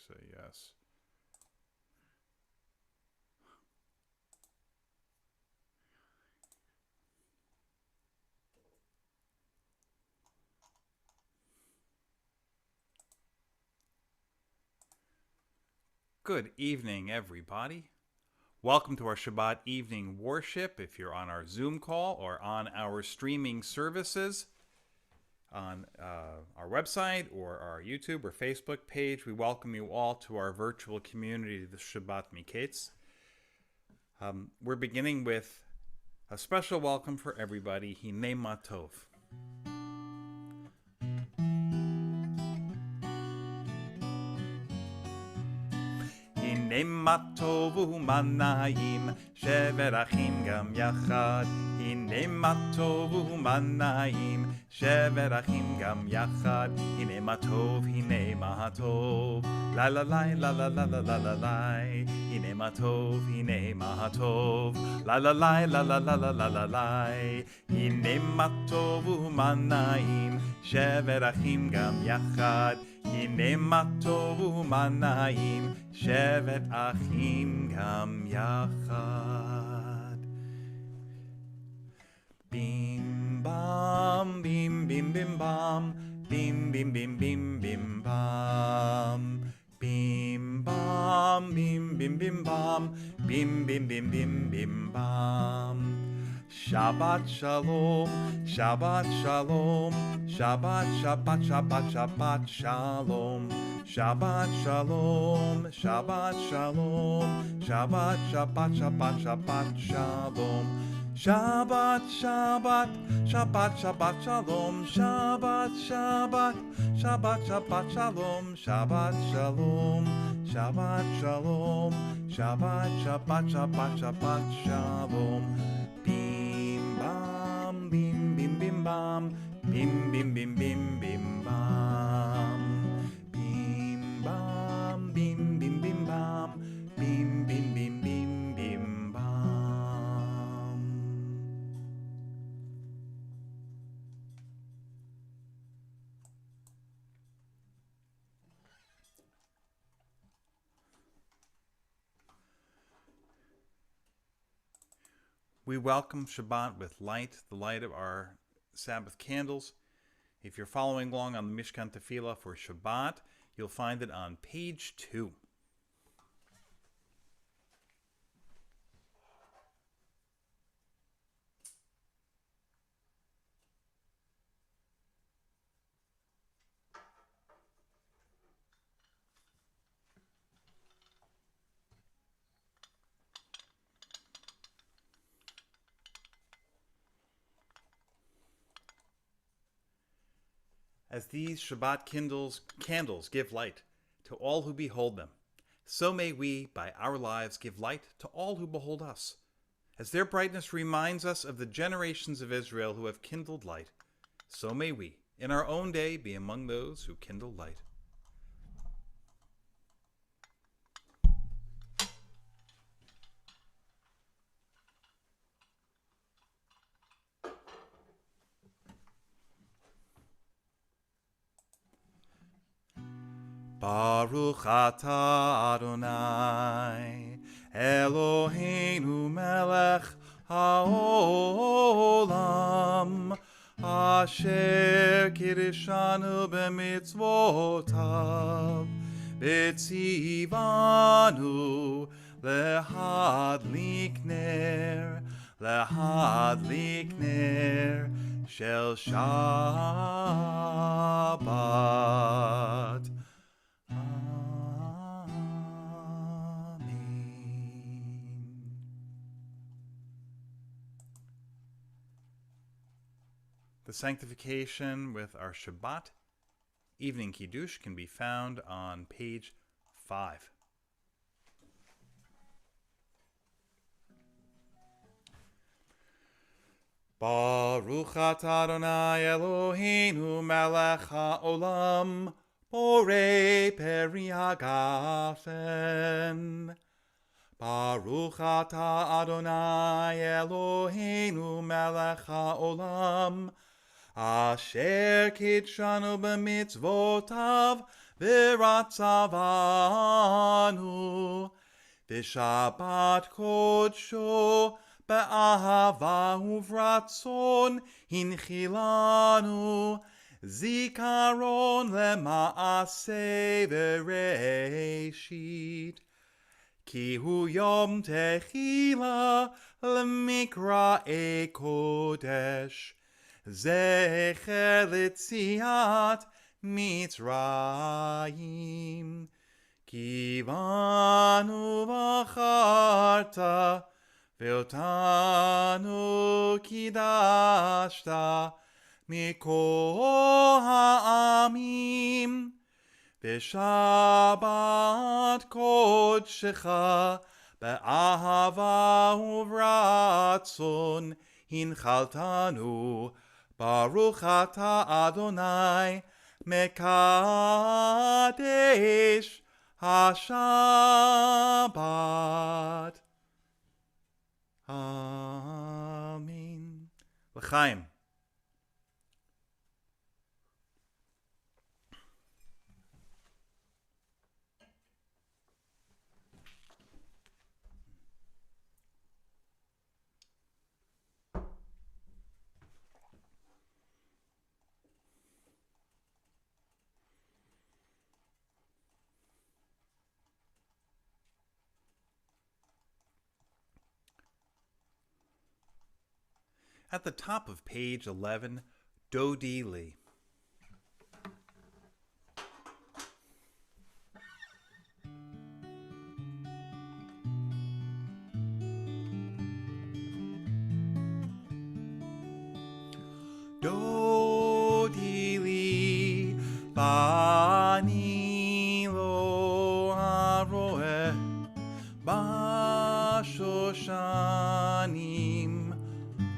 say yes. Good evening, everybody. Welcome to our Shabbat evening worship. If you're on our Zoom call or on our streaming services on our website or our YouTube or Facebook page, we welcome you all to our virtual community, the Shabbat Miketz. We're beginning with a special welcome for everybody, Hinei Matov. הנה מה טוב ומה נעים, שבר אחים גם יחד. הנה מה טוב ומה נעים, שבר אחים גם יחד. הנה מה טוב, הנה מה טוב, לה לה לה לה לה לה לה לה לה לה. הנה מה טוב, הנה מה טוב, לה לה לה לה לה לה לה לה לה לה. הנה מה טוב ומה נעים, שבר אחים גם יחד. הנה מה טוב ומה נעים, שבת אחים גם יחד. בים בם בים בים בים בם, בים בים בים בים בים בם, בים בם בים בים בים בם, בים בים בים בים בים בם. Shabbat shalom, Shabbat shalom, Shabbat Shabbat Shabbat Shabbat shalom, Shabbat shalom, Shabbat shalom, Shabbat Shabbat Shabbat Shabbat shalom, Shabbat Shabbat Shabbat Shabbat shalom, Shabbat Shabbat Shabbat Shabbat shalom, Shabbat shalom, Shabbat shalom, Shabbat Shabbat Shabbat Shabbat shalom. Bim bim bim bam, bim bim bim bim bim bam, bim bam bim bim bim bam, bim bim bim bim bim bam. We welcome Shabbat with light, the light of our Sabbath candles. If you're following along on the Mishkan Tefillah for Shabbat, you'll find it on page 2. As these Shabbat candles give light to all who behold them, so may we, by our lives, give light to all who behold us. As their brightness reminds us of the generations of Israel who have kindled light, so may we, in our own day, be among those who kindle light. Baruch atah Adonai, Eloheinu melech haolam, asher kiddushanu b'mitzvotav, b'tzivanu lehadlik ner shel Shabbat. The sanctification with our Shabbat evening Kiddush can be found on page 5. Baruch atah Adonai Eloheinu melech haolam, borei peri hagafen. Baruch atah Adonai Eloheinu melech haolam, asher kidshanu b'mitzvotav, v'ratzavanu, v'shabbat kodsho, be'ahava uvratzon, hinchilanu, zikaron lema'aseh v'reishit. Ki hu yom techila lemikra kodesh, zecher litziat Mitzrayim. Ki banu v'acharta, ve'otanu kidashta, mikol ha'amim. V'shabbat kodshecha, be'ahava uvratzon, hinchaltanu, Baruch ata Adonai, mekadesh HaShabbat. Amen. L'chaim. At the top of page 11, Dodi Li. Dodi Li, Bani Lo Haroeh, Bashoshanim,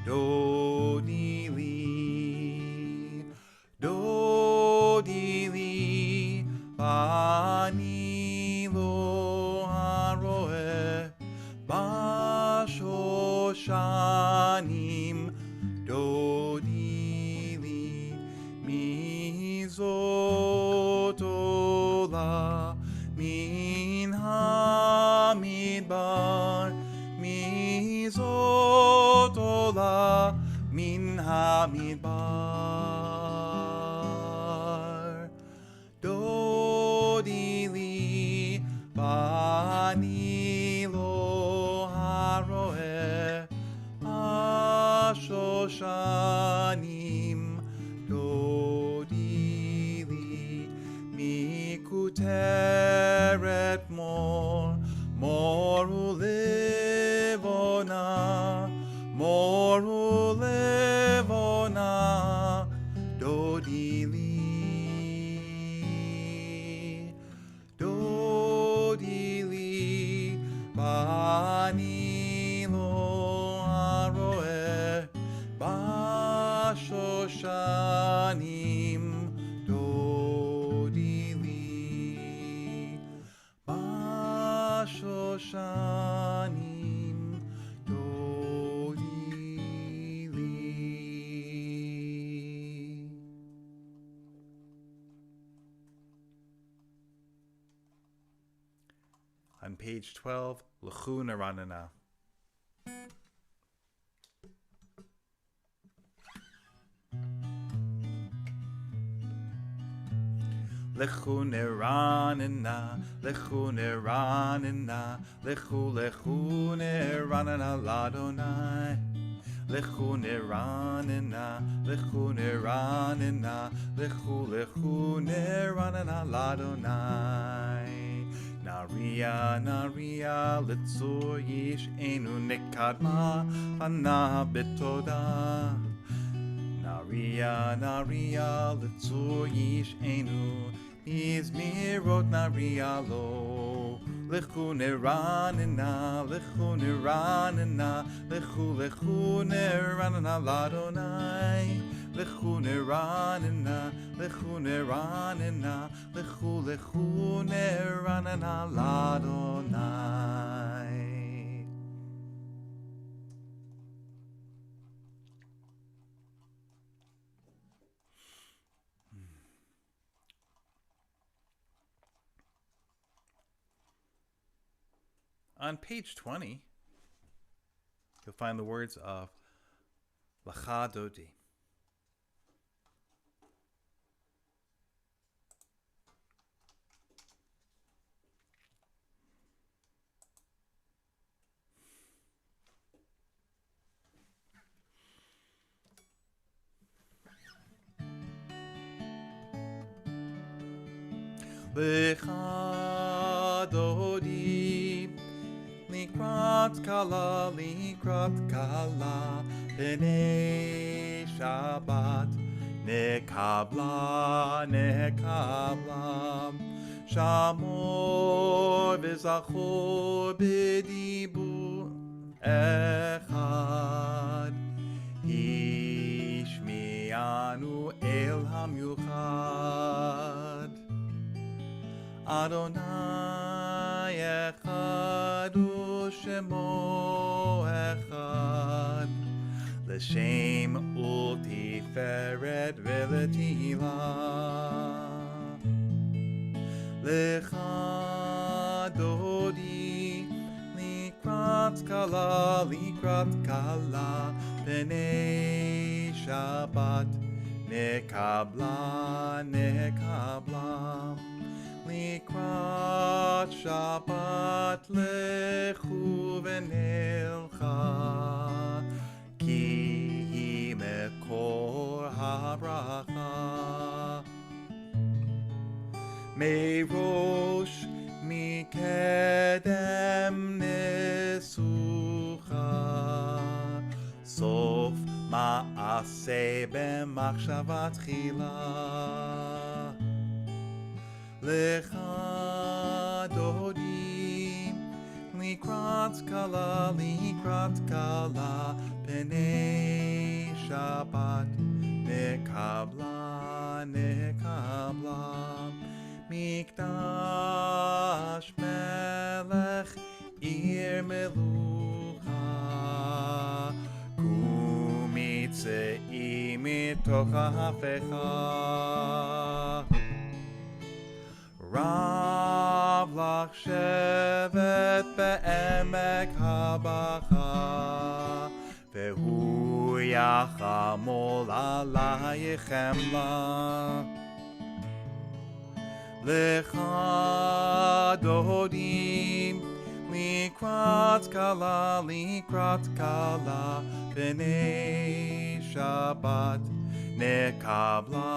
Dodi Li, Dodi Li, Bani Lo Haroeh, Bashoshanim, Dodi Li, Mizotola, Min Hamidbar, Mizotola, Min Hamidbar. Dodi Li, Bani Lo Haroeh, Ashoshanim, Dodi Li, Mikuteret Mor, Moru Levona, Moru Levona, Dodi Li, Dodi Li, Bani Lo Haroeh, Bashoshanim, Dodi Li, Bashoshanim, Dodi Li. On page 12, L'chu Neranena. L'chu Neranena, L'chu Neranena, L'chu Neranena L'Adonai. L'chu Neranena, L'chu Neranena, L'chu Neranena L'Adonai. Naria, Naria, Litzur Yish Enu Nikadma, Hana Bitoda. Naria, Naria, Litzur Yish Enu, Izmirot Naria Lo. L'chu Neranena, L'chu Neranena, L'chu Neranena L'Adonai. L'chu Neranena, L'chu Neranena, L'chu Neranena L'Adonai. On page 20, you'll find the words of Lecha Dodi. Lecha Dodi, Likrat Kala, B'nei Shabbat, Nekabla, Shamor v'zachor b'dibur echad, Hishmianu el hamyuchad. Adonai echad u'shemo echad, l'shem u'tiferet v'letila. Lecha Dodi, Likrat Kala, B'nei Shabbat, Nekabla, Likrat Shabbat, Lechu v'nelcha, Ki hi mekor ha'bracha. Merosh mikedem nesucha, sof ma'aseh b'machshavat chila. Lecha Dodi, Likrat Kala, B'nei Shabbat, Nekabla, Mikdash Melech Ir Melucha, Kumitzei mitoch ha'afecha. Rav lach shevet be'emek habacha, Vehu yachamol alayechem la. Lecha Dodi, Likrat Kala, B'nei Shabbat, Nekabla,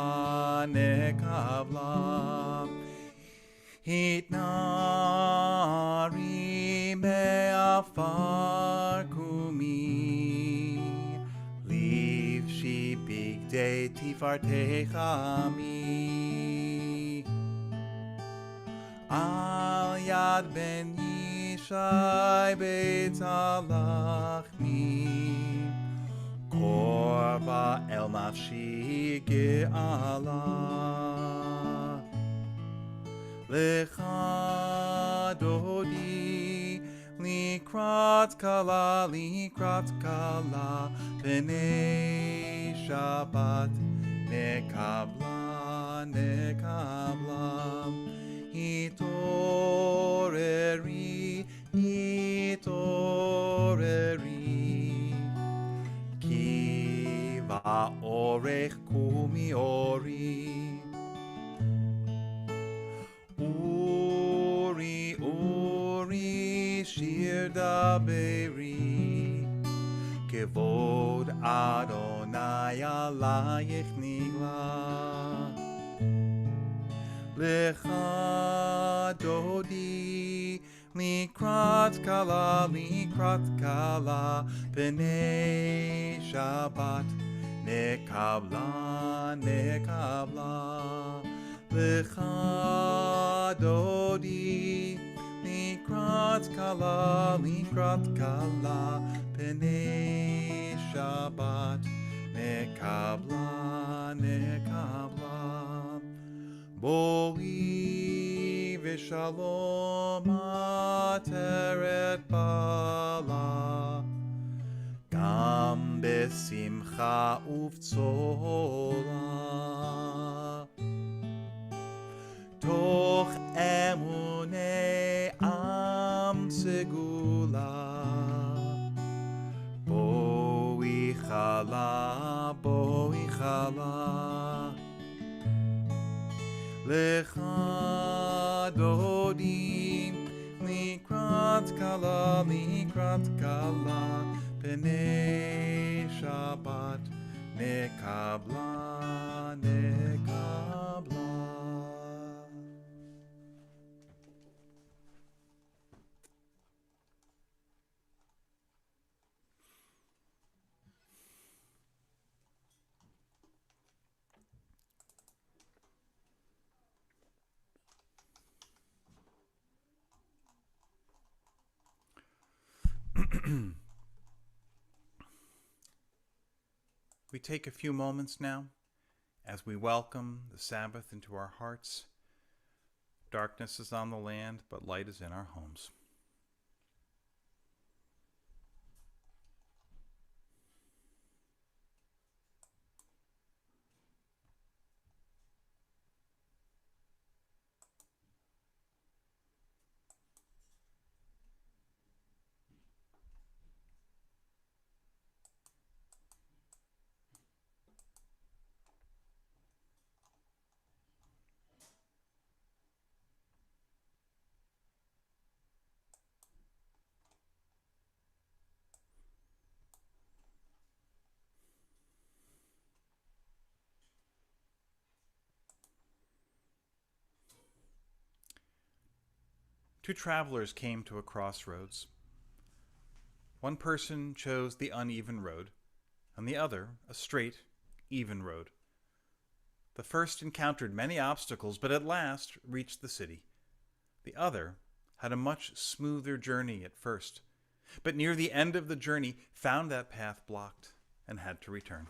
Hitnari me'afar kumi, Livshi bigdei tifartecha mi. Al Yad Ben Yishai Beit Alachmi, Korba El Nafshi Ge'ala. Lecha Dodi, Likrat Kala, B'nei Shabbat, Nekabla, Hitoreri, Ki va'orech kumi ori. Uri, shir daberi, Kevod Adonai alayich nigla. Lecha Dodi, Likrat Kala, B'nei Shabbat, Nekabla, Lecha Dodi, Likrat Kala, B'nei Shabbat, Nekabla. Boi v'shalom ateret bala, Gam besimcha uvtzola. Toch emunei am segur, Boi chala, boi chala. Lecha dodi, likrat kala, Pnei Shabbat, nekabla, nekabla. We take a few moments now as we welcome the Sabbath into our hearts. Darkness is on the land, but light is in our homes. Two travelers came to a crossroads. One person chose the uneven road, and the other a straight, even road. The first encountered many obstacles, but at last reached the city. The other had a much smoother journey at first, but near the end of the journey found that path blocked and had to return.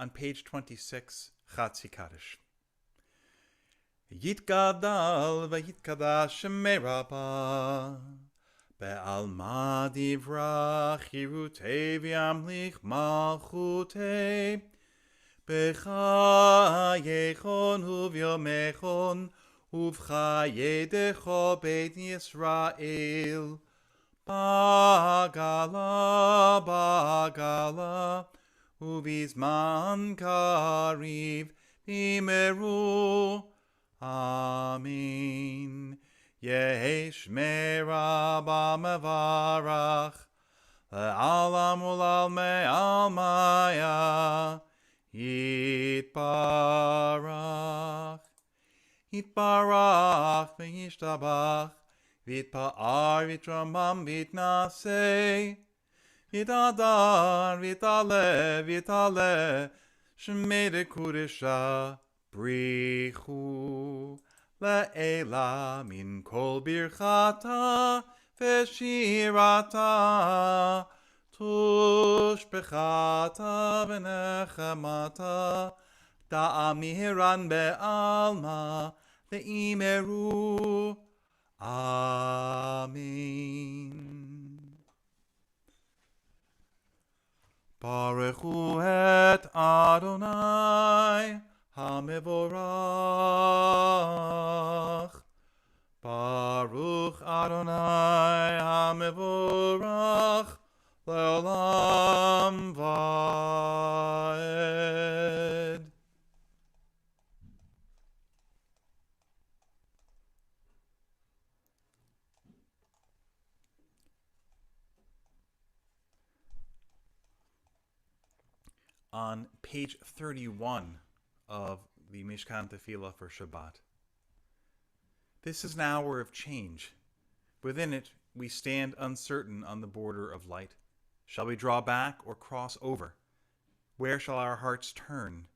On page 26, Chatzi Kaddish. Yitgadal v'yitkadash meraba be'alma divrach yirutei v'yamlich malchutei b'chayechon uvyomechon uvchayedecho beit Yisrael bagala bagala Uvizman kariv bimeru. Amen. Yesh meraba mevarach le'alam ulal me'almaya yitbarach yitbarach ve'yishtabach v'yitpa'ar v'yitramam v'yitnaseh Vitadar, vitale, vitale, shmede kudesha, brichu, le'ela min kol birchata, v'shirata, tushbechata v'nechamata, da'amiran be'alma, ve'imeru, Amen. Baruch hu et Adonai hamevorach. Baruch Adonai hamevorach le'olam va'ed. On page 31 of the Mishkan Tefillah for Shabbat. This is an hour of change. Within it, we stand uncertain on the border of light. Shall we draw back or cross over? Where shall our hearts turn?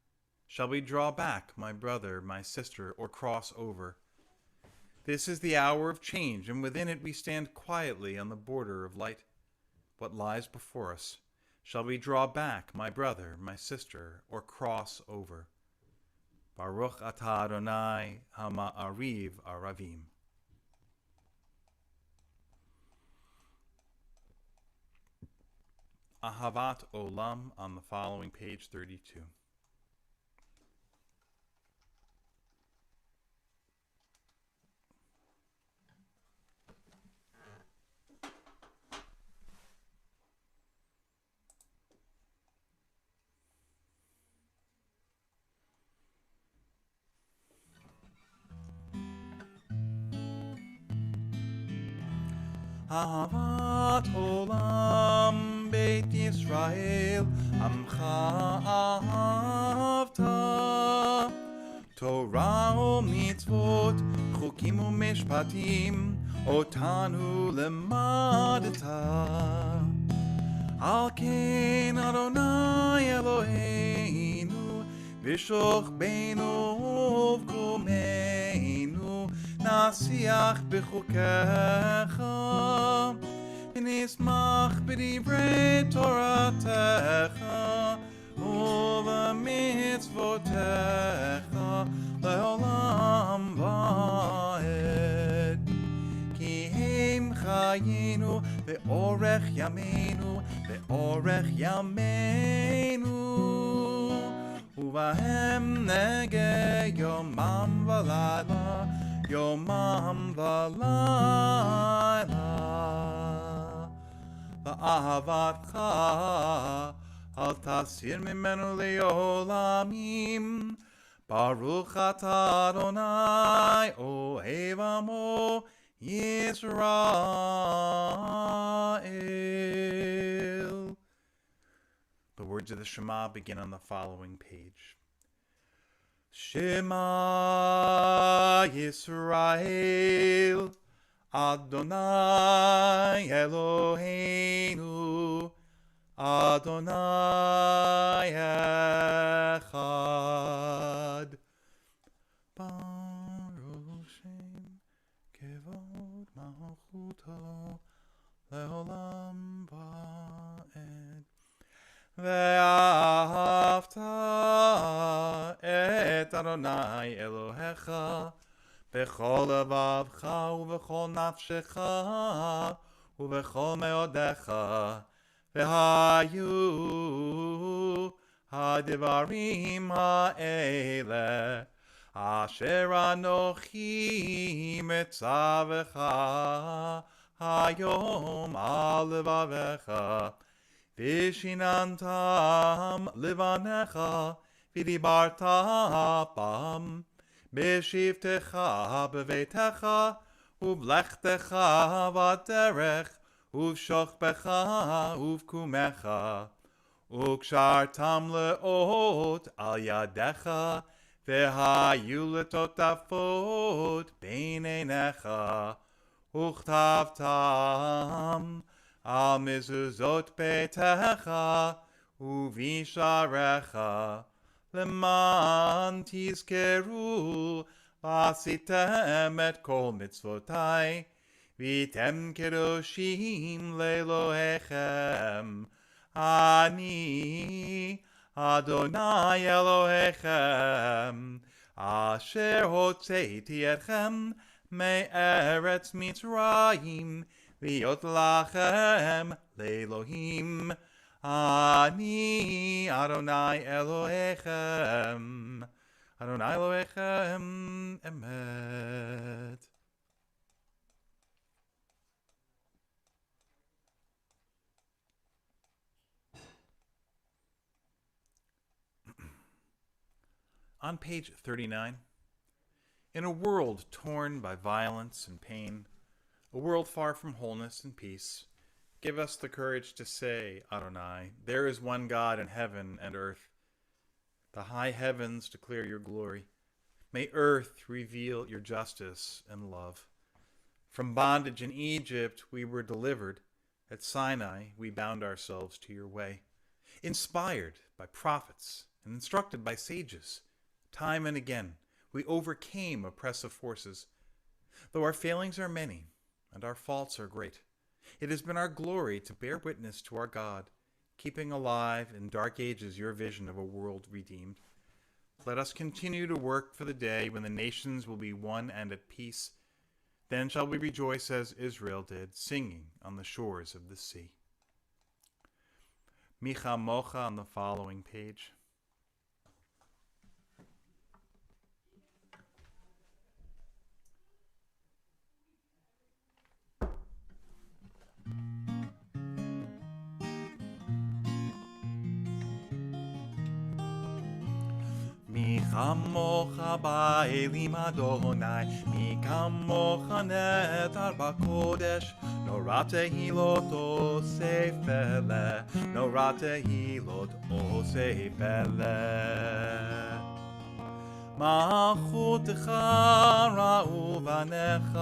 Shall we draw back, my brother, my sister, or cross over? This is the hour of change, and within it we stand quietly on the border of light. What lies before us? Shall we draw back, my brother, my sister, or cross over? Baruch atah Adonai ha'ma'ariv aravim. Ahavat Olam on the following page 32. Ahavat olam Beit Yisrael Amcha ahavta Torah u'mitzvot Chukim u'mishpatim Otanu lemadta Al ken Adonai Eloheinu V'shoch beinu uvkumeinu Nasiach b'chukecha V'nismach b'divrei Toratecha Uv'mitzvotecha Le'olam va'ed Ki hem chayenu ve'orech yameinu ve'orech yameinu Uvahem nege yomam v'layla yomam v'layla Va'ahavatcha al tasir mimenu le'olamim Baruch atah Adonai ohev amo Yisrael. The words of the Shema begin on the following page. Shema Yisrael Adonai Eloheinu Adonai Echad Baruch Shem Kevod Malchuto Leolam Va'ed Ve'ahavta et Adonai Elohecha B'chol levavcha u'v'chol nafshecha u'v'chol meodecha V'hayu ha'devarim ha'ele asher anochi metzavecha hayom al levavecha v'shinantam levanecha v'dibarta bam b'shivtecha b'veitecha u'vlechtecha v'derech Uv'shochbecha, uv'kumecha, u'kshartam le'ot al yadecha, ve'hayu letotafot bein einecha, u'chtavtam al mezuzot beitecha, u'visharecha, leman tizkeru, v'asitem et kol mitzvotai, Vitem kedoshim le'Elohechem, Ani Adonai Elohechem, Asher hotzeiti etchem me'eretz Mitzrayim, V'yot lachem le'Elohim, Ani Adonai Elohechem, Adonai Elohechem emet. On page 39, in a world torn by violence and pain, a world far from wholeness and peace, give us the courage to say, Adonai, there is one God in heaven and earth. The high heavens declare your glory. May earth reveal your justice and love. From bondage in Egypt we were delivered. At Sinai we bound ourselves to your way. Inspired by prophets and instructed by sages, time and again, we overcame oppressive forces. Though our failings are many and our faults are great, it has been our glory to bear witness to our God, keeping alive in dark ages your vision of a world redeemed. Let us continue to work for the day when the nations will be one and at peace. Then shall we rejoice as Israel did, singing on the shores of the sea. Micha Mocha on the following page. kamocha ba'elim Adonai, mi kamocha netar b'kodesh, nora tehilot osefele, nora tehilot osefele. מלכותך ראו בניך,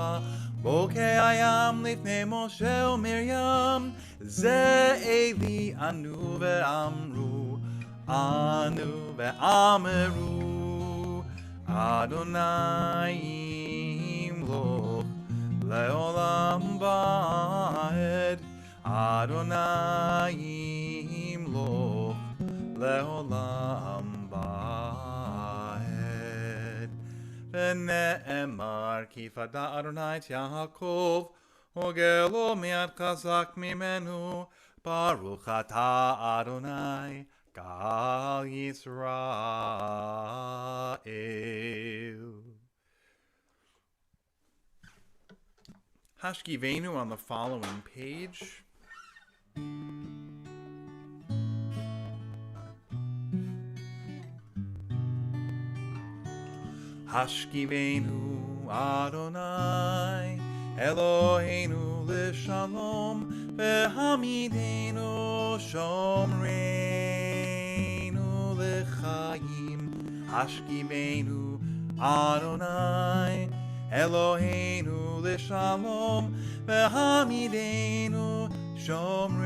בוקי הים לפני משה ומרים, זה אלי ענו ואמרו, אדוני ימלוך לעולם ועד, אדוני ימלוך לעולם ועד. ונאמר כי פדה אדוני את יעקב, הוגלו מיד חזק ממנו, ברוך אתה אדוני גאל ישראל. Hashkivenu on the following page. Hashkivenu Adonai Eloheinu l'shalom v'hamidenu shomreinu l'chaim. Hashkivenu Adonai Eloheinu l'shalom v'hamidenu shomreinu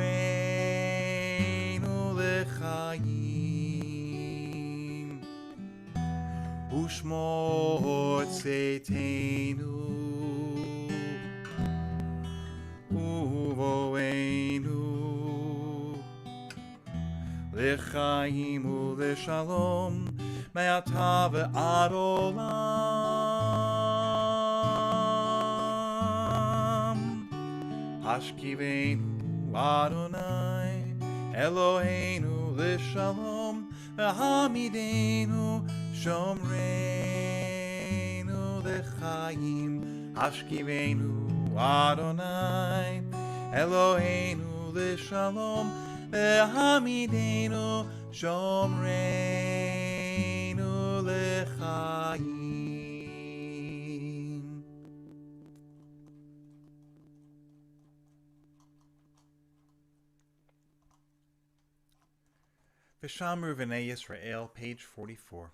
l'chaim. Ushmor tzeitenu uvoenu l'chaim u'l'shalom me'ata ve'ad olam. Hashkivenu Adonai Eloheinu l'shalom v'hamidenu shomreinu l'chaim. Hashkivenu Adonai Eloheinu l'shalom v'hamidenu shomreinu l'chaim. V'shamru v'nei Yisrael, page 44.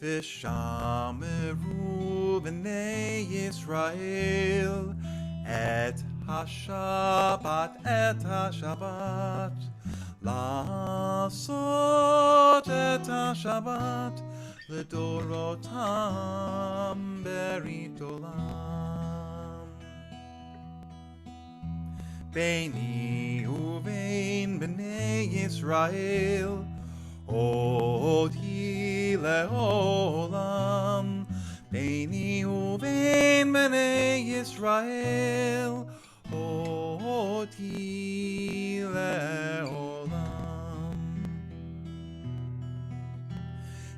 V'shameru v'nei Yisrael et hashabat, la'asot et hashabat l'dorotam berit olam. Beini uvein b'nei Yisrael oti le'olam. Beini uvein b'nei Yisrael oti le'olam.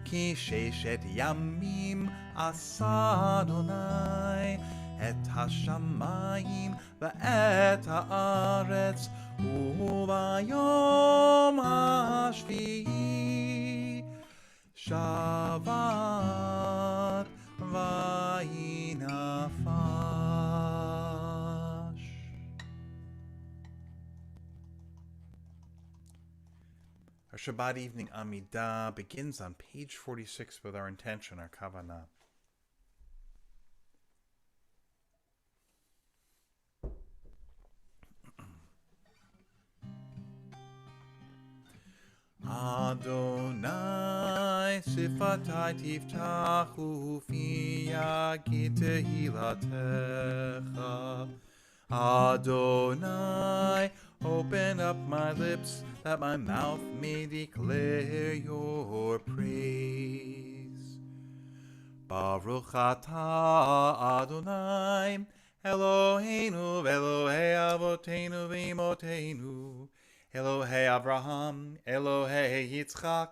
Ki sheshet yamim asa Adonai et hashamayim v'et haaretz u'bayom hashvi'i shavat vayinafash. Our Shabbat evening Amidah begins on page 46 with our intention, our kavanah. Adonai sifatai tiftachu fi tehilatecha. Adonai, open up my lips that my mouth may declare your praise. Baruch atah Adonai Eloheinu v'Elohei avoteinu v'imotenu, Elohei Avraham, Elohei Yitzchak,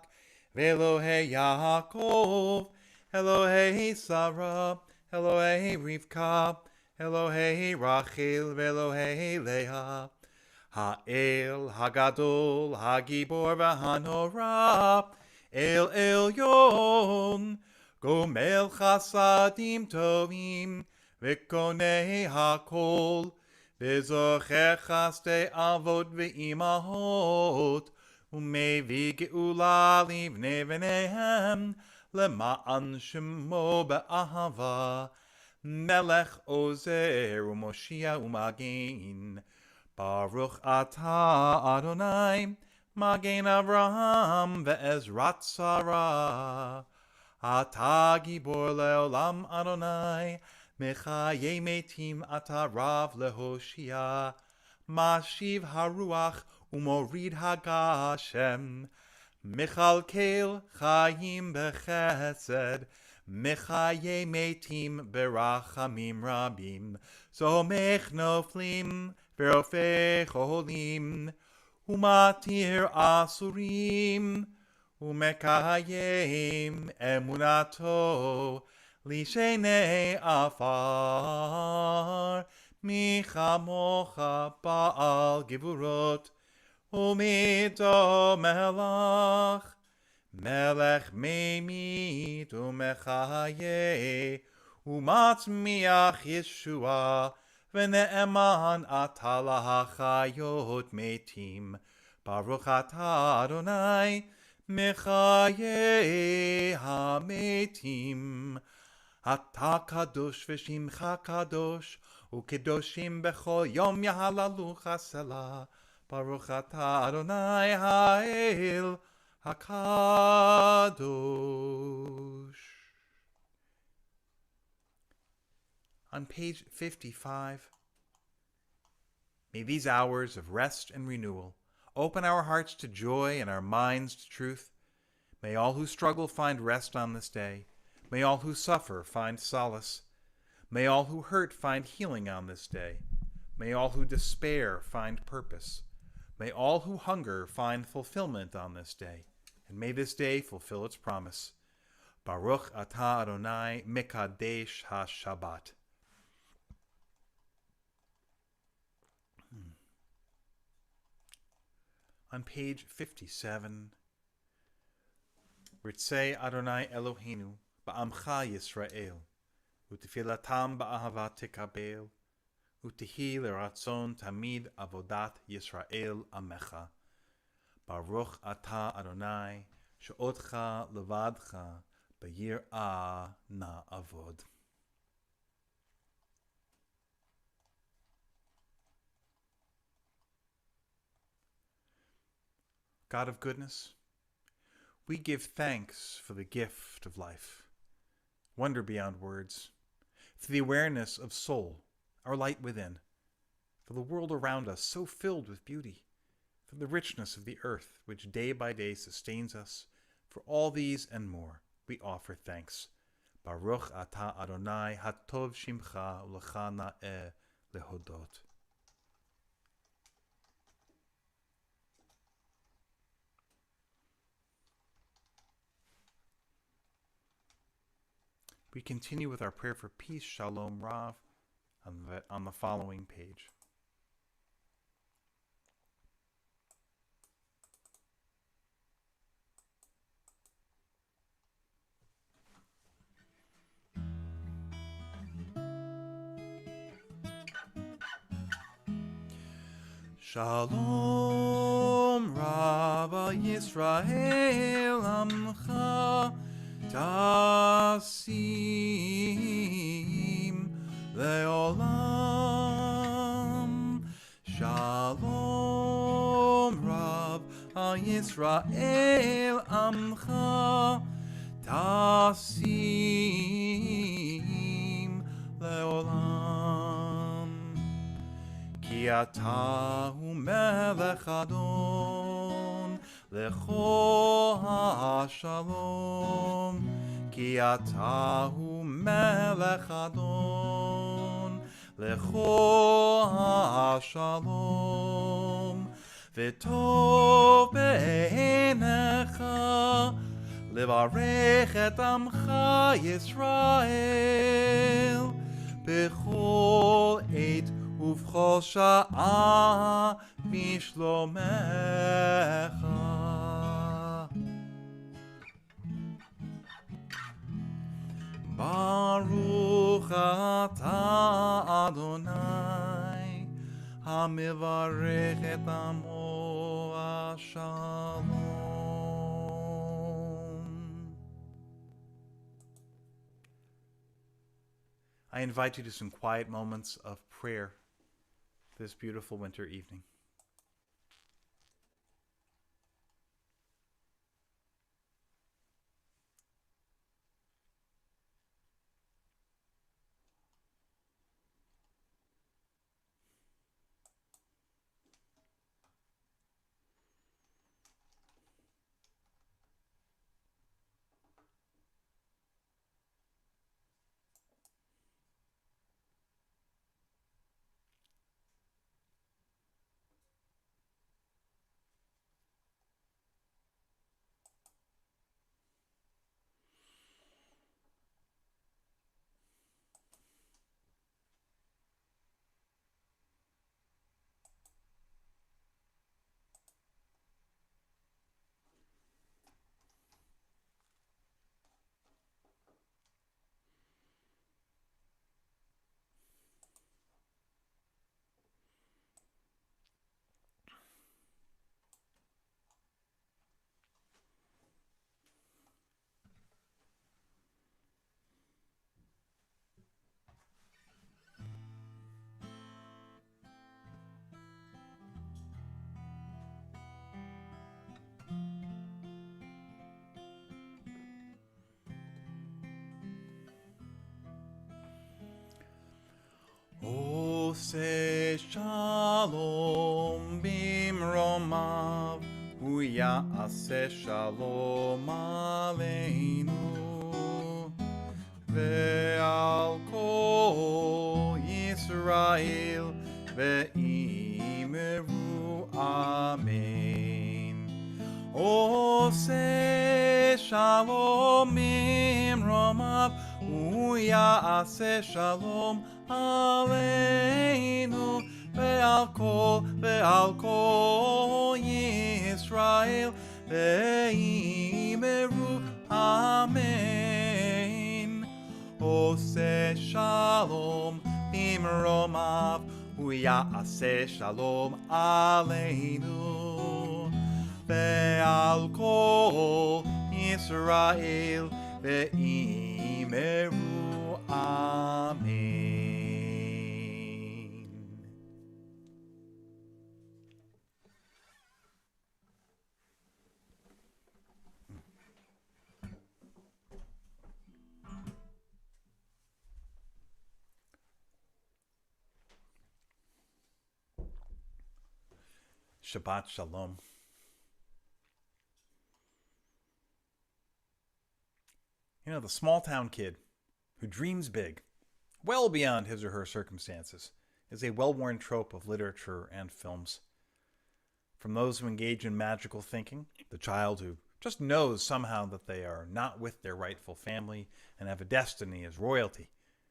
Ve'Elohei Yaakov, Elohei Sarah, Elohei Rivka, Elohei Rachel, Ve'Elohei Leah, האל הגדול, הגיבור והנורא, אל עליון, גומל חסדים טובים, וקונה הכל, וזוכר חסדי אבות ואימהות, ומביא גאולה לבני בניהם, למען שמו באהבה, מלך עוזר ומושיע ומגן. ברוך אתה אדוני, מגן אברהם ועזרת שרה. אתה גיבור לעולם אדוני, מחיי מתים אתה רב להושיע. משיב הרוח ומוריד הגשם, מכלכל חיים בחסד, מחיי מתים ברחמים רבים, סומך נופלים ורופא חולים, ומתיר אסורים, ומקיים אמונתו לשני עפר. מי כמוך בעל גבורות, ומיתו מלך, מלך ממית ומחיה, ומצמיח ישועה, ונאמן אתה להחיות מתים. ברוך אתה אדוני, מחיי המתים. אתה קדוש ושמך קדוש, וקדושים בכל יום יהללוך סלה. ברוך אתה אדוני האל HaKadosh. On page 55, may these hours of rest and renewal open our hearts to joy and our minds to truth. May all who struggle find rest on this day. May all who suffer find solace. May all who hurt find healing on this day. May all who despair find purpose. May all who hunger find fulfillment on this day. And may this day fulfill its promise. Baruch atah Adonai Mekadesh HaShabbat. On page 57, Ritzei Adonai Eloheinu ba'amcha Yisrael, u'tefilatam ba'ahava tikabel, u'tehi l'ratzon tamid avodat Yisrael amecha. Baruch atah Adonai, she'otcha levadcha b'yir'ah na'avod. God of goodness, we give thanks for the gift of life, wonder beyond words, for the awareness of soul, our light within, for the world around us so filled with beauty, for the richness of the earth which day by day sustains us. For all these and more, we offer thanks. Baruch atah Adonai hatov shimcha u'lecha na'eh lehodot. We continue with our prayer for peace, Shalom Rav, on the following page. Shalom Rav Yisrael Amcha Tasim Leolam. Shalom Rav Yisrael Amcha Tasim Leolam. Ki ata hu melech Adon lechol ha'shalom. Ki ata hu melech Adon lechol ha'shalom. V'tov be'einecha levarech et amcha Yisrael b'chol eit ובכל שעה v'shlomecha. Baruch atah Adonai, hamivarech et amo shalom. I invite you to some quiet moments of prayer this beautiful winter evening. Ose shalom bimromav, hu ya'aseh shalom aleinu, ve'al kol Yisrael ve'imeru amen. Ose shalom bimromav, hu ya'aseh shalom aleinu, ve'al kol Yisrael ve'imeru amen. Ose shalom bimromav, hu ya'aseh shalom aleinu, ve'al kol Yisrael ve'imeru amen. Shabbat Shalom. You know, the small town kid who dreams big, well beyond his or her circumstances, is a well-worn trope of literature and films. From those who engage in magical thinking, the child who just knows somehow that they are not with their rightful family and have a destiny as royalty,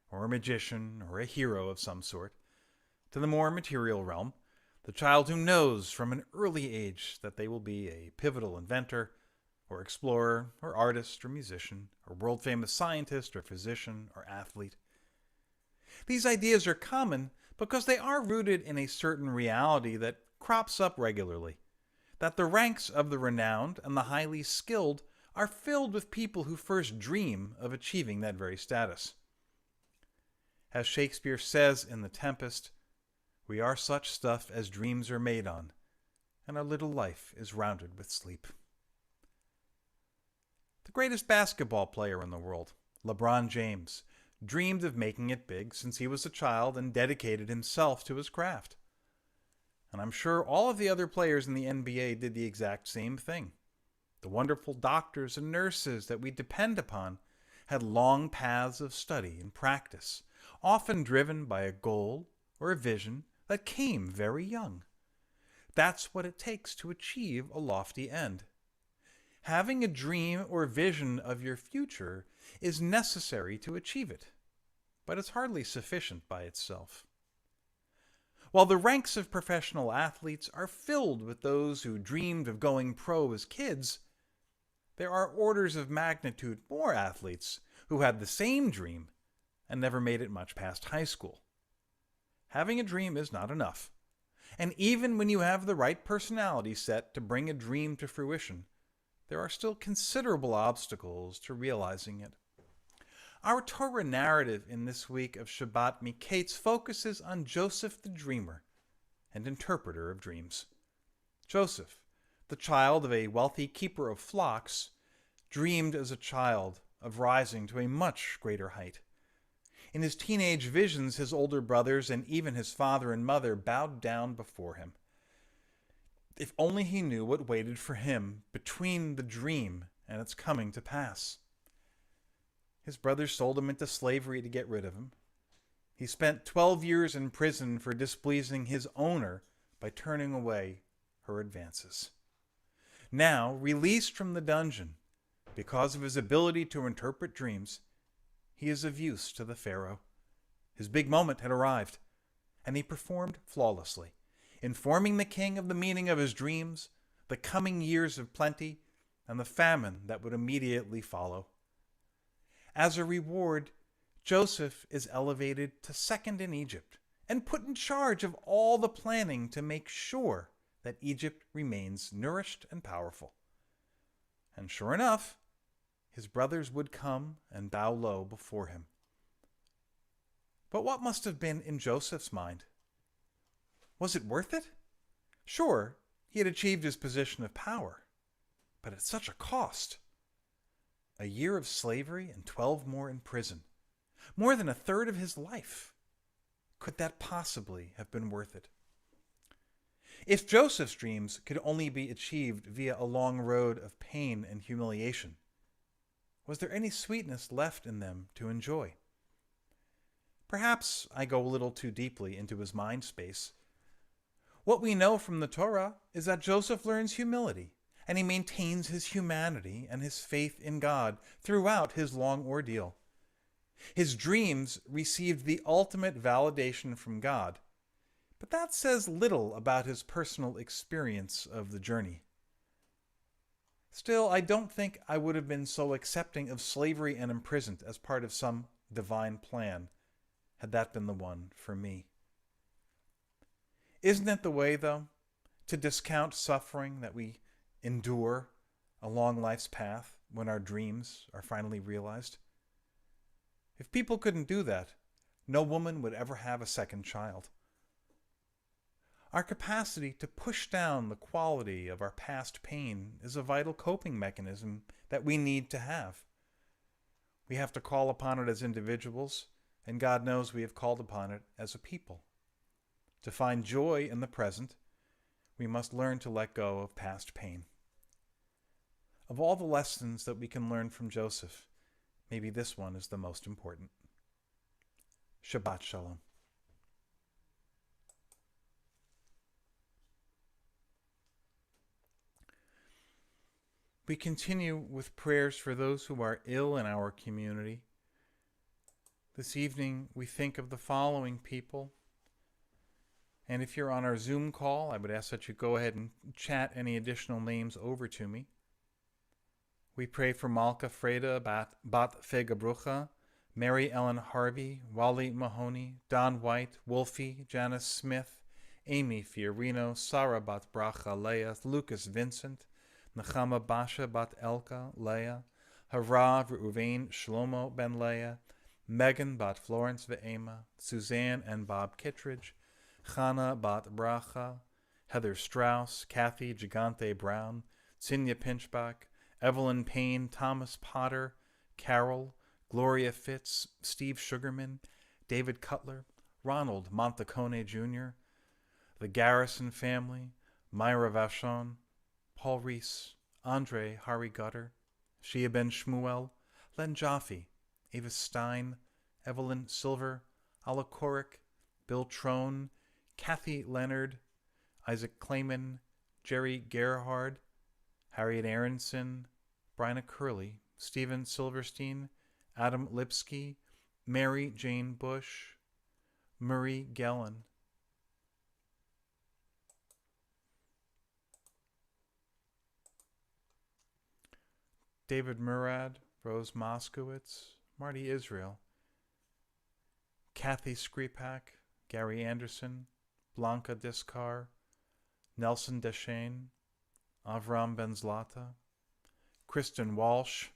or a magician, or a hero of some sort, to the more material realm, the child who knows from an early age that they will be a pivotal inventor, or explorer, or artist, or musician, or world-famous scientist, or physician, or athlete. These ideas are common because they are rooted in a certain reality that crops up regularly, that the ranks of the renowned and the highly skilled are filled with people who first dream of achieving that very status. As Shakespeare says in The Tempest, "We are such stuff as dreams are made on, and our little life is rounded with sleep." The greatest basketball player in the world, LeBron James, dreamed of making it big since he was a child and dedicated himself to his craft. And I'm sure all of the other players in the NBA did the exact same thing. The wonderful doctors and nurses that we depend upon had long paths of study and practice, often driven by a goal or a vision that came very young. That's what it takes to achieve a lofty end. Having a dream or vision of your future is necessary to achieve it, but it's hardly sufficient by itself. While the ranks of professional athletes are filled with those who dreamed of going pro as kids, there are orders of magnitude more athletes who had the same dream and never made it much past high school. Having a dream is not enough, and even when you have the right personality set to bring a dream to fruition, there are still considerable obstacles to realizing it. Our Torah narrative in this week of Shabbat Miketz focuses on Joseph the dreamer and interpreter of dreams. Joseph, the child of a wealthy keeper of flocks, dreamed as a child of rising to a much greater height. In his teenage visions, his older brothers and even his father and mother bowed down before him. If only he knew what waited for him between the dream and its coming to pass. His brothers sold him into slavery to get rid of him. He spent 12 years in prison for displeasing his owner by turning away her advances. Now, released from the dungeon, because of his ability to interpret dreams, he is of use to the Pharaoh. His big moment had arrived, and he performed flawlessly, informing the king of the meaning of his dreams, the coming years of plenty, and the famine that would immediately follow. As a reward, Joseph is elevated to second in Egypt and put in charge of all the planning to make sure that Egypt remains nourished and powerful. And sure enough, his brothers would come and bow low before him. But what must have been in Joseph's mind? Was it worth it? Sure, he had achieved his position of power, but at such a cost. A year of slavery and 12 more in prison. More than a third of his life. Could that possibly have been worth it? If Joseph's dreams could only be achieved via a long road of pain and humiliation, was there any sweetness left in them to enjoy? Perhaps I go a little too deeply into his mind space. What we know from the Torah is that Joseph learns humility, and he maintains his humanity and his faith in God throughout his long ordeal. His dreams received the ultimate validation from God, but that says little about his personal experience of the journey. Still, I don't think I would have been so accepting of slavery and imprisonment as part of some divine plan, had that been the one for me. Isn't it the way, though, to discount suffering that we endure along life's path when our dreams are finally realized? If people couldn't do that, no woman would ever have a second child. Our capacity to push down the quality of our past pain is a vital coping mechanism that we need to have. We have to call upon it as individuals, and God knows we have called upon it as a people. To find joy in the present, we must learn to let go of past pain. Of all the lessons that we can learn from Joseph, maybe this one is the most important. Shabbat Shalom. We continue with prayers for those who are ill in our community. This evening, we think of the following people. And if you're on our Zoom call, I would ask that you go ahead and chat any additional names over to me. We pray for Malka Freda Bat Fegabrucha, Mary Ellen Harvey, Wally Mahoney, Don White, Wolfie, Janice Smith, Amy Fiorino, Sarah Bat Bracha Leah, Lucas Vincent, Nechama Basha Bat Elka Leah, Harav Reuven Shlomo Ben Leah, Megan Bat Florence Ve'ema, Suzanne and Bob Kittredge, Chana Bat Bracha, Heather Strauss, Kathy Gigante Brown, Tsinya Pinchbach, Evelyn Payne, Thomas Potter, Carol, Gloria Fitz, Steve Sugarman, David Cutler, Ronald Montacone Jr., the Garrison family, Myra Vachon, Paul Reese, Andre Hari Gutter, Shia Ben Shmuel, Len Jaffe, Ava Stein, Evelyn Silver, Ala Korik, Bill Trone, Kathy Leonard, Isaac Clayman, Jerry Gerhard, Harriet Aronson, Bryna Curley, Stephen Silverstein, Adam Lipsky, Mary Jane Bush, Marie Gellin, David Murad, Rose Moskowitz, Marty Israel, Kathy Skripak, Gary Anderson, Blanca Discar, Nelson Deschênes, Avram Benzlata, Kristen Walsh,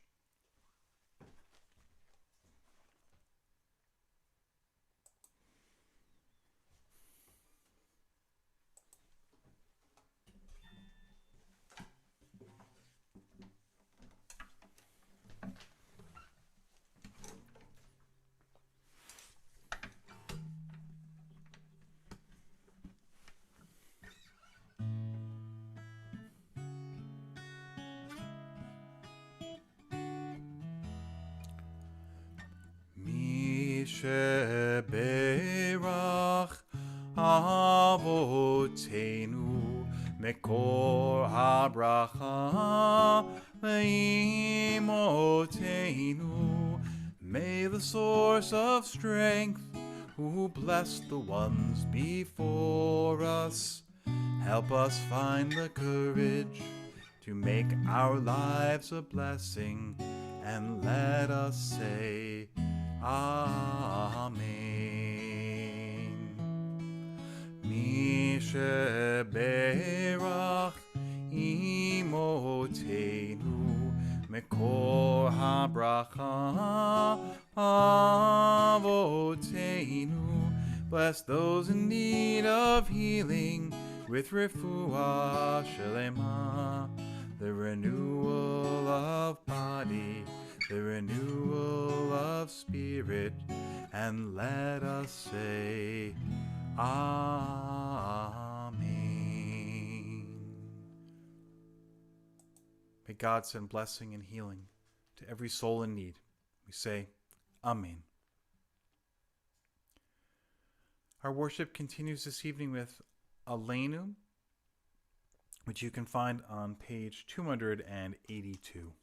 Sheberach Avotenu Mekor HaBracha Leimotenu. May the source of strength, who blessed the ones before us, help us find the courage to make our lives a blessing, and let us say Amen. Mi sheberach imotenu mekor habracha avotenu. Bless those in need of healing with refuah shelema, the renewal of body, the renewal of spirit, and let us say Amen. May God send blessing and healing to every soul in need. We say Amen. Our worship continues this evening with Aleinu, which you can find on page 282.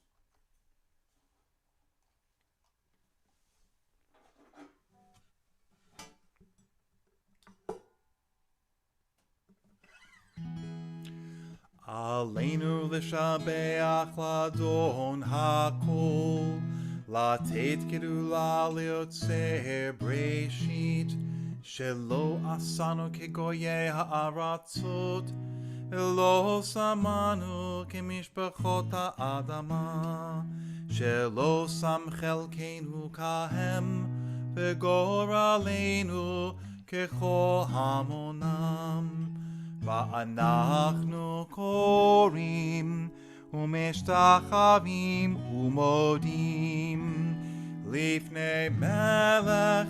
Aleinu l'shabeach ladon hakol, latet gedula liotzer breshit, shelo asanu kegoye ha'aratzot, lo samanu kemishpachot ha'adama, shelo sam chelkenu kahem, וגורלנו ככל המונם. ואנחנו קוראים ומשתחווים ומודים לפני מלך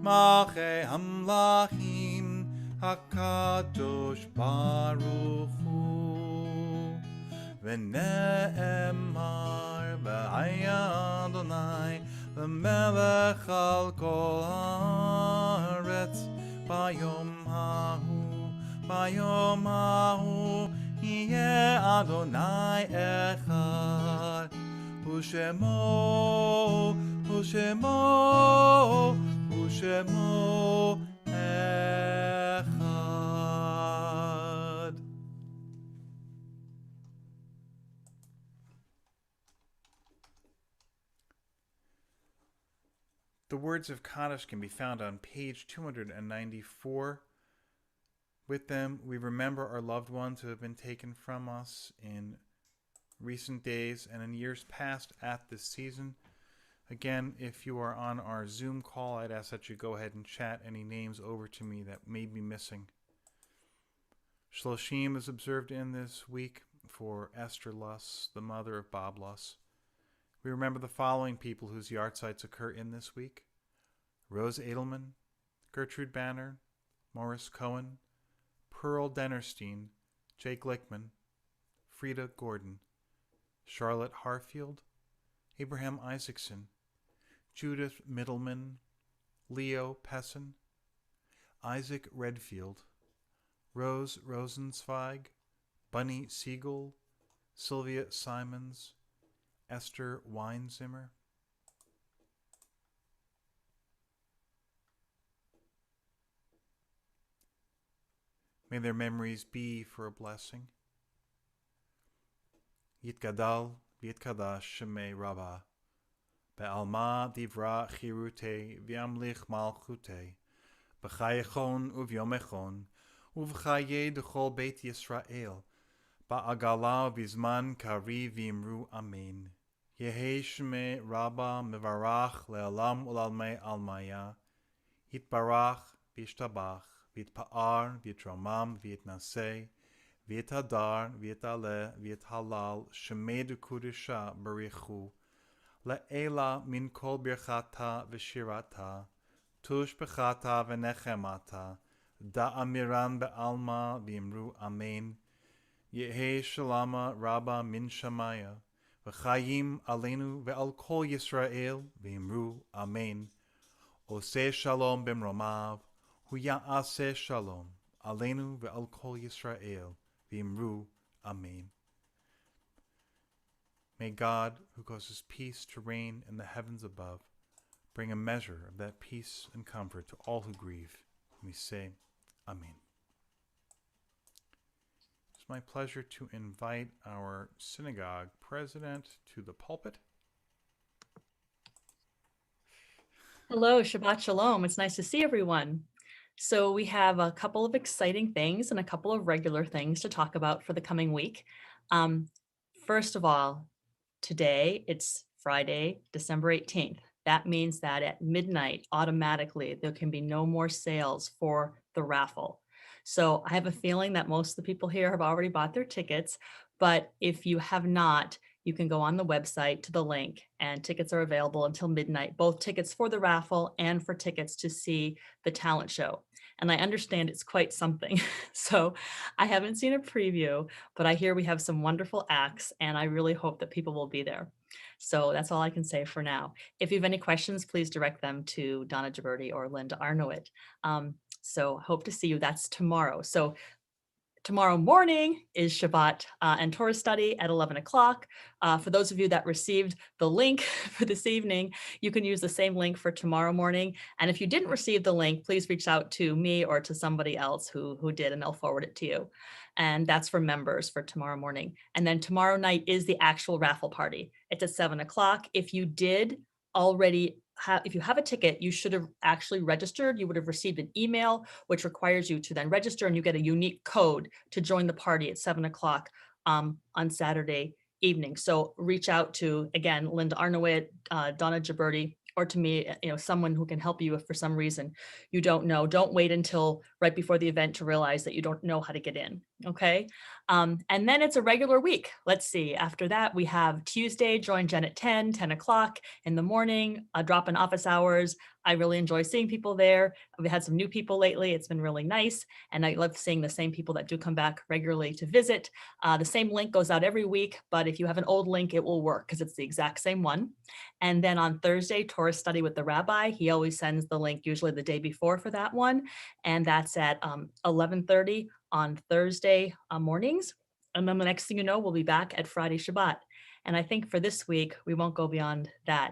מלכי המלכים הקדוש ברוך הוא. ונאמר והיה אדוני למלך על כל הארץ ביום ההוא. ביום ההוא יהיה אדוני אחד, ושמו אחד. The words of Kaddish can be found on page 294. With them, we remember our loved ones who have been taken from us in recent days and in years past at this season. Again, if you are on our Zoom call, I'd ask that you go ahead and chat any names over to me that may be missing. Shloshim is observed in this week for Esther Luss, the mother of Bob Luss. We remember the following people whose yahrzeits occur in this week: Rose Edelman, Gertrude Banner, Morris Cohen, Pearl Dennerstein, Jake Lickman, Frida Gordon, Charlotte Harfield, Abraham Isaacson, Judith Middleman, Leo Pesson, Isaac Redfield, Rose Rosenzweig, Bunny Siegel, Sylvia Simons, Esther Weinzimmer. May their memories be for a blessing. Yitgadal ויתקדש שמי רבה. בעלמא דברה חירותי וימליך מלכותי. בחייכון וביומכון, ובחיי דכל בית ישראל. בעגלה ובזמן קריב ויאמרו אמן. יהי שמי רבה מברך לעולם ולעלמי עלמיה. יתברך וישתבח, ויתפאר ויתרומם ויתנשא, ויתהדר ויתעלה ויתהלל, שמי דקודשה בריחו. לעילה מן כל ברכתה ושירתה, תושבחתה ונחמתה, דאמירן בעלמא ויאמרו אמן. יהי שלמה רבה מן שמיה, וחיים עלינו ועל כל ישראל, ויאמרו אמן. עושה שלום במרומיו, הוא יעשה שלום עלינו ועל כל ישראל, ויאמרו amen. May God, who causes peace to reign in the heavens above, bring a measure of that peace and comfort to all who grieve. And we say, amen. It's my pleasure to invite our synagogue president to the pulpit. Hello, Shabbat Shalom. It's nice to see everyone. So we have a couple of exciting things and a couple of regular things to talk about for the coming week. First of all, today it's Friday, December 18th. That means that at midnight, automatically, there can be no more sales for the raffle. So I have a feeling that most of the people here have already bought their tickets, but if you have not, you can go on the website to the link, and tickets are available until midnight, both tickets for the raffle and for tickets to see the talent show. And I understand it's quite something. So I haven't seen a preview, but I hear we have some wonderful acts, and I really hope that people will be there. So that's all I can say for now. If you have any questions, please direct them to Donna Gibberti or Linda Arnowit. So hope to see you. That's tomorrow. So tomorrow morning is Shabbat and Torah study at 11 o'clock. For those of you that received the link for this evening, you can use the same link for tomorrow morning. And if you didn't receive the link, please reach out to me or to somebody else who did, and they'll forward it to you. And that's for members for tomorrow morning. And then tomorrow night is the actual raffle party. It's at 7 o'clock. If you did already if you have a ticket, you should have actually registered. You would have received an email, which requires you to then register, and you get a unique code to join the party at 7 o'clock on Saturday evening. So reach out to, again, Linda Arnowit, Donna Gibberti, or to me, someone who can help you if for some reason you don't know. Don't wait until right before the event to realize that you don't know how to get in, okay? And then it's a regular week. Let's see, after that we have Tuesday, join Jen at 10 o'clock in the morning, drop in office hours. I really enjoy seeing people there. We had some new people lately. It's been really nice. And I love seeing the same people that do come back regularly to visit. The same link goes out every week, but if you have an old link, it will work because it's the exact same one. And then on Thursday, Torah study with the rabbi. He always sends the link usually the day before for that one. And that's at 11:30 on Thursday mornings. And then the next thing you know, we'll be back at Friday Shabbat. And I think for this week, we won't go beyond that.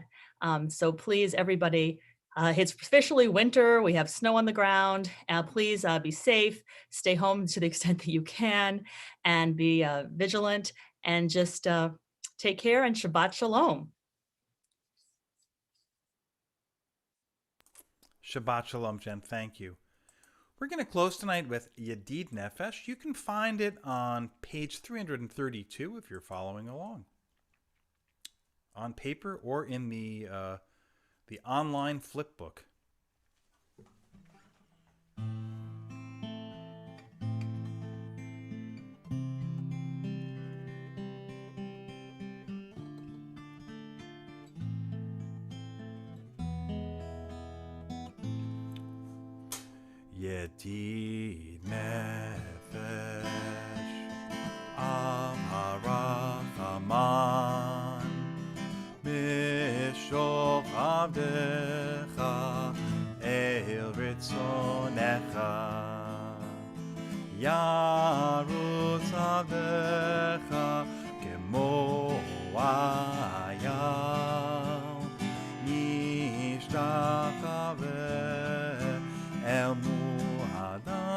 So please, everybody, it's officially winter. We have snow on the ground. Please be safe, stay home to the extent that you can, and be vigilant, and just take care, and Shabbat Shalom. Shabbat Shalom, Jen. Thank you. We're going to close tonight with Yedid Nefesh. You can find it on page 332 if you're following along, on paper or in the online flip book. Yedid Nefesh Am HaRachaman Mishol Avdecha El Ritzonecha Yarutz Avdecha Kemo Ayal Nishtachaveh El Mu'adam